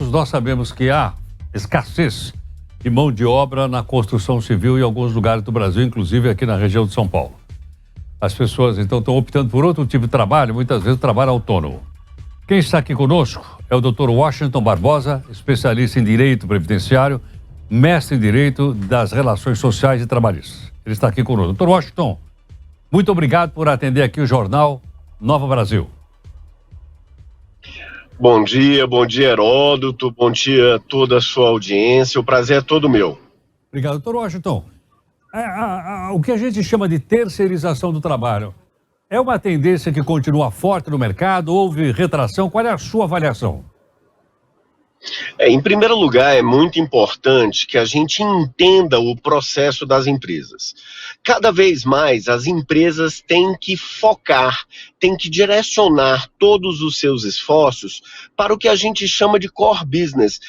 todos nós sabemos que há escassez de mão de obra na construção civil em alguns lugares do Brasil, inclusive aqui na região de São Paulo. As pessoas, então, estão optando por outro tipo de trabalho, muitas vezes trabalho autônomo. Quem está aqui conosco é o Dr. Washington Barbosa, especialista em Direito Previdenciário, mestre em Direito das Relações Sociais e Trabalhistas. Ele está aqui conosco. Dr. Washington, muito obrigado por atender aqui o Jornal Nova Brasil. Bom dia Heródoto, bom dia a toda a sua audiência, o prazer é todo meu. Obrigado, Dr. Washington. O que a gente chama de terceirização do trabalho é uma tendência que continua forte no mercado? Houve retração? Qual é a sua avaliação? Em primeiro lugar, é muito importante que a gente entenda o processo das empresas. Cada vez mais as empresas têm que focar, têm que direcionar todos os seus esforços para o que a gente chama de core business,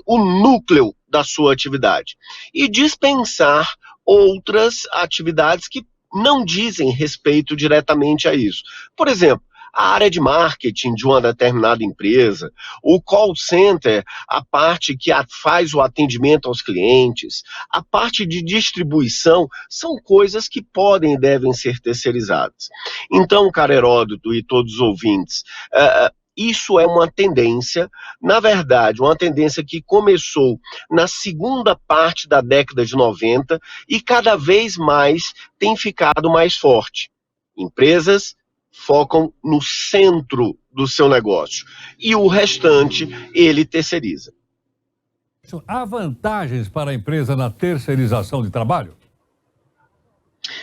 o núcleo da sua atividade, e dispensar outras atividades que não dizem respeito diretamente a isso. Por exemplo, a área de marketing de uma determinada empresa, o call center, a parte que faz o atendimento aos clientes, a parte de distribuição, são coisas que podem e devem ser terceirizadas. Então, cara Heródoto e todos os ouvintes, isso é uma tendência, na verdade, uma tendência que começou na segunda parte da década de 90 e cada vez mais tem ficado mais forte. Empresas focam no centro do seu negócio e o restante ele terceiriza. Há vantagens para a empresa na terceirização de trabalho?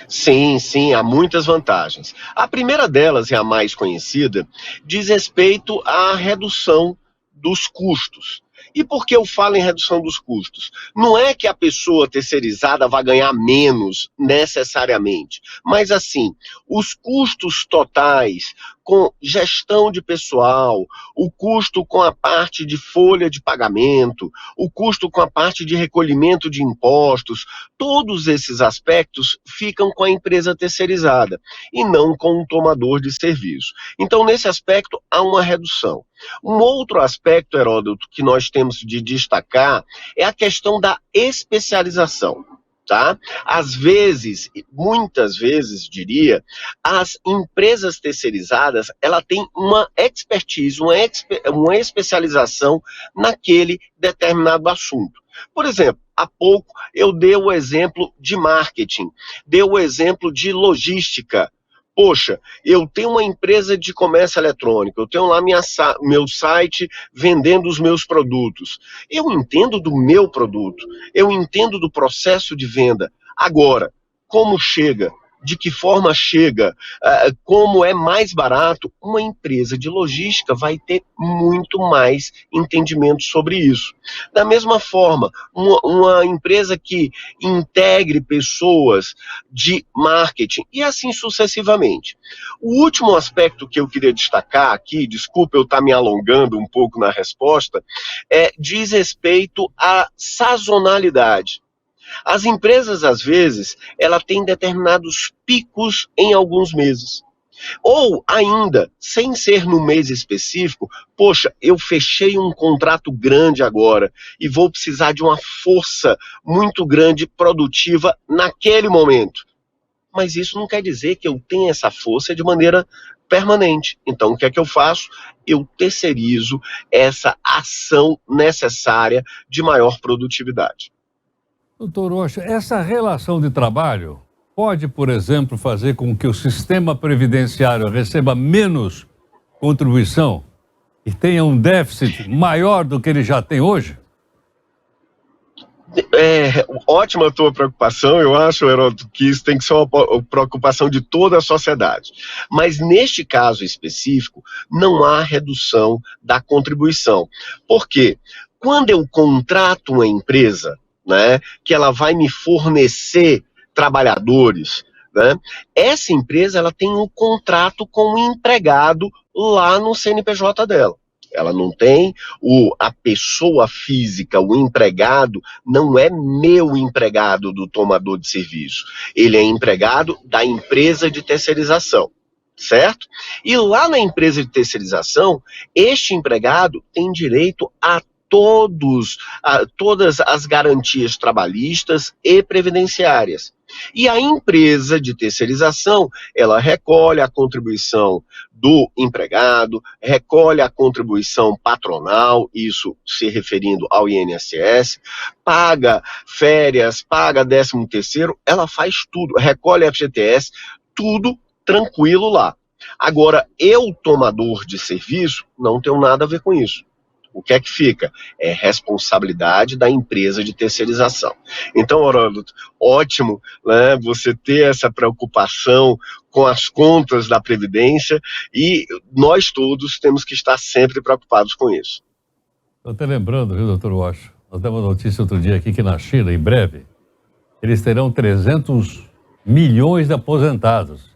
Sim, há muitas vantagens. A primeira delas, e a mais conhecida, diz respeito à redução dos custos. E por que eu falo em redução dos custos? Não é que a pessoa terceirizada vai ganhar menos necessariamente, mas assim, os custos totais com gestão de pessoal, o custo com a parte de folha de pagamento, o custo com a parte de recolhimento de impostos, todos esses aspectos ficam com a empresa terceirizada e não com o tomador de serviço. Então, nesse aspecto, há uma redução. Um outro aspecto, Heródoto, que nós temos de destacar é a questão da especialização. Tá? Às vezes, muitas vezes, diria, as empresas terceirizadas, ela tem uma expertise, uma especialização naquele determinado assunto. Por exemplo, há pouco eu dei o exemplo de marketing, dei o exemplo de logística. Poxa, eu tenho uma empresa de comércio eletrônico, eu tenho lá meu site vendendo os meus produtos. Eu entendo do meu produto, eu entendo do processo de venda. Agora, como chega? De que forma chega? Como é mais barato? Uma empresa de logística vai ter muito mais entendimento sobre isso. Da mesma forma, uma empresa que integre pessoas de marketing e assim sucessivamente. O último aspecto que eu queria destacar aqui, desculpa eu estar me alongando um pouco na resposta, diz respeito à sazonalidade. As empresas, às vezes, ela tem determinados picos em alguns meses. Ou ainda, sem ser no mês específico, poxa, eu fechei um contrato grande agora e vou precisar de uma força muito grande produtiva naquele momento. Mas isso não quer dizer que eu tenha essa força de maneira permanente. Então, o que é que eu faço? Eu terceirizo essa ação necessária de maior produtividade. Doutor Rocha, essa relação de trabalho pode, por exemplo, fazer com que o sistema previdenciário receba menos contribuição e tenha um déficit maior do que ele já tem hoje? Ótima a tua preocupação, eu acho, Heródoto, que isso tem que ser uma preocupação de toda a sociedade. Mas neste caso específico, não há redução da contribuição. Por quê? Quando eu contrato uma empresa, né, que ela vai me fornecer trabalhadores, né, essa empresa ela tem um contrato com o empregado lá no CNPJ dela. Ela não tem a pessoa física, o empregado, não é meu empregado do tomador de serviço. Ele é empregado da empresa de terceirização, certo? E lá na empresa de terceirização, este empregado tem direito a todas as garantias trabalhistas e previdenciárias. E a empresa de terceirização, ela recolhe a contribuição do empregado, recolhe a contribuição patronal, isso se referindo ao INSS, paga férias, paga 13º, ela faz tudo, recolhe FGTS, tudo tranquilo lá. Agora, eu, tomador de serviço, não tenho nada a ver com isso. O que é que fica? É responsabilidade da empresa de terceirização. Então, Heródoto, ótimo, né, você ter essa preocupação com as contas da Previdência e nós todos temos que estar sempre preocupados com isso. Estou até lembrando, viu, doutor Washington? Nós demos uma notícia outro dia aqui que na China, em breve, eles terão 300 milhões de aposentados.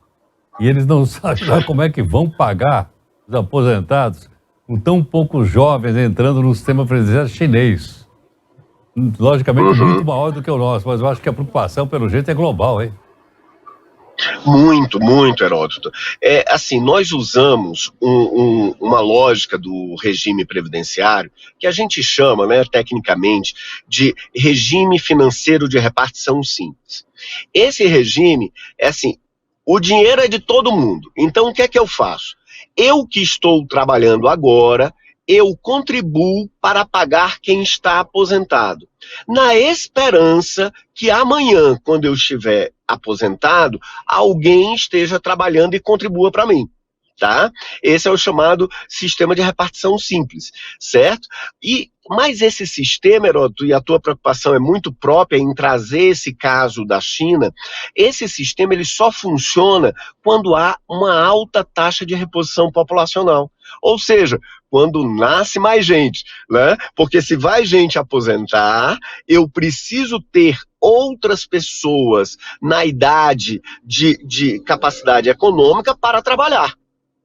E eles não sabem como é que vão pagar os aposentados com tão poucos jovens entrando no sistema previdenciário chinês. Logicamente, muito maior do que o nosso, mas eu acho que a preocupação, pelo jeito, é global, hein? Muito, muito, Heródoto. Assim, nós usamos uma lógica do regime previdenciário que a gente chama, né, tecnicamente, de regime financeiro de repartição simples. Esse regime é assim, o dinheiro é de todo mundo. Então, o que é que eu faço? Eu que estou trabalhando agora, eu contribuo para pagar quem está aposentado, na esperança que amanhã, quando eu estiver aposentado, alguém esteja trabalhando e contribua para mim, tá? Esse é o chamado sistema de repartição simples, certo? Mas esse sistema, Heródoto, e a tua preocupação é muito própria em trazer esse caso da China, esse sistema ele só funciona quando há uma alta taxa de reposição populacional. Ou seja, quando nasce mais gente, né? Porque se vai gente aposentar, eu preciso ter outras pessoas na idade de capacidade econômica para trabalhar,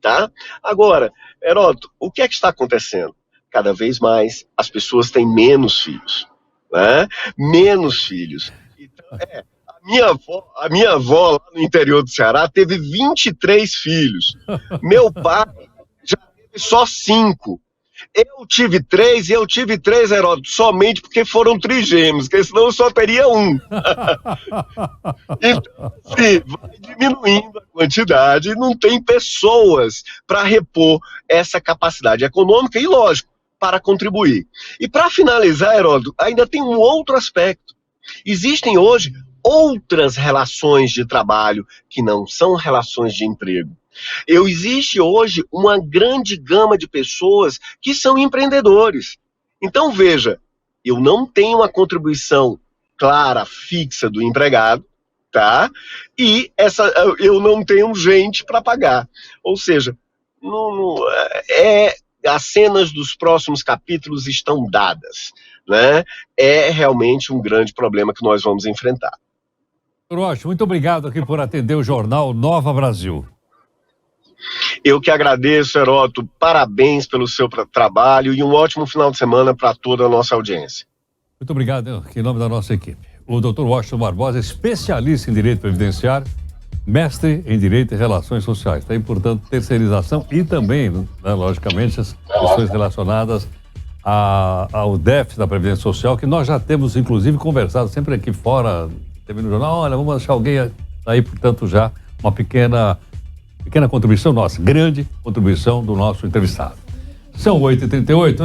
tá? Agora, Heródoto, o que é que está acontecendo? Cada vez mais as pessoas têm menos filhos, né? Menos filhos. Então, a minha avó lá no interior do Ceará teve 23 filhos. Meu pai já teve só 5. Eu tive 3, Heródoto, somente porque foram trigêmeos, porque senão eu só teria 1. Então, sim, vai diminuindo a quantidade, não tem pessoas para repor essa capacidade econômica e, lógico, para contribuir. E para finalizar, Heródoto, ainda tem um outro aspecto. Existem hoje outras relações de trabalho que não são relações de emprego. Existe hoje uma grande gama de pessoas que são empreendedores. Então, veja, eu não tenho uma contribuição clara, fixa do empregado, tá? E eu não tenho gente para pagar. Ou seja, as cenas dos próximos capítulos estão dadas, né? É realmente um grande problema que nós vamos enfrentar. Rocha, muito obrigado aqui por atender o jornal Nova Brasil. Eu que agradeço, Heródoto, parabéns pelo seu trabalho e um ótimo final de semana para toda a nossa audiência. Muito obrigado, em nome da nossa equipe. O Dr. Washington Barbosa, especialista em Direito Previdenciário, mestre em Direito e Relações Sociais. Tem, portanto, terceirização e também, né, logicamente, as questões relacionadas ao déficit da Previdência Social, que nós já temos, inclusive, conversado sempre aqui fora, teve no jornal, olha, vamos achar alguém aí, portanto, já uma pequena contribuição nossa, grande contribuição do nosso entrevistado. São 8h38.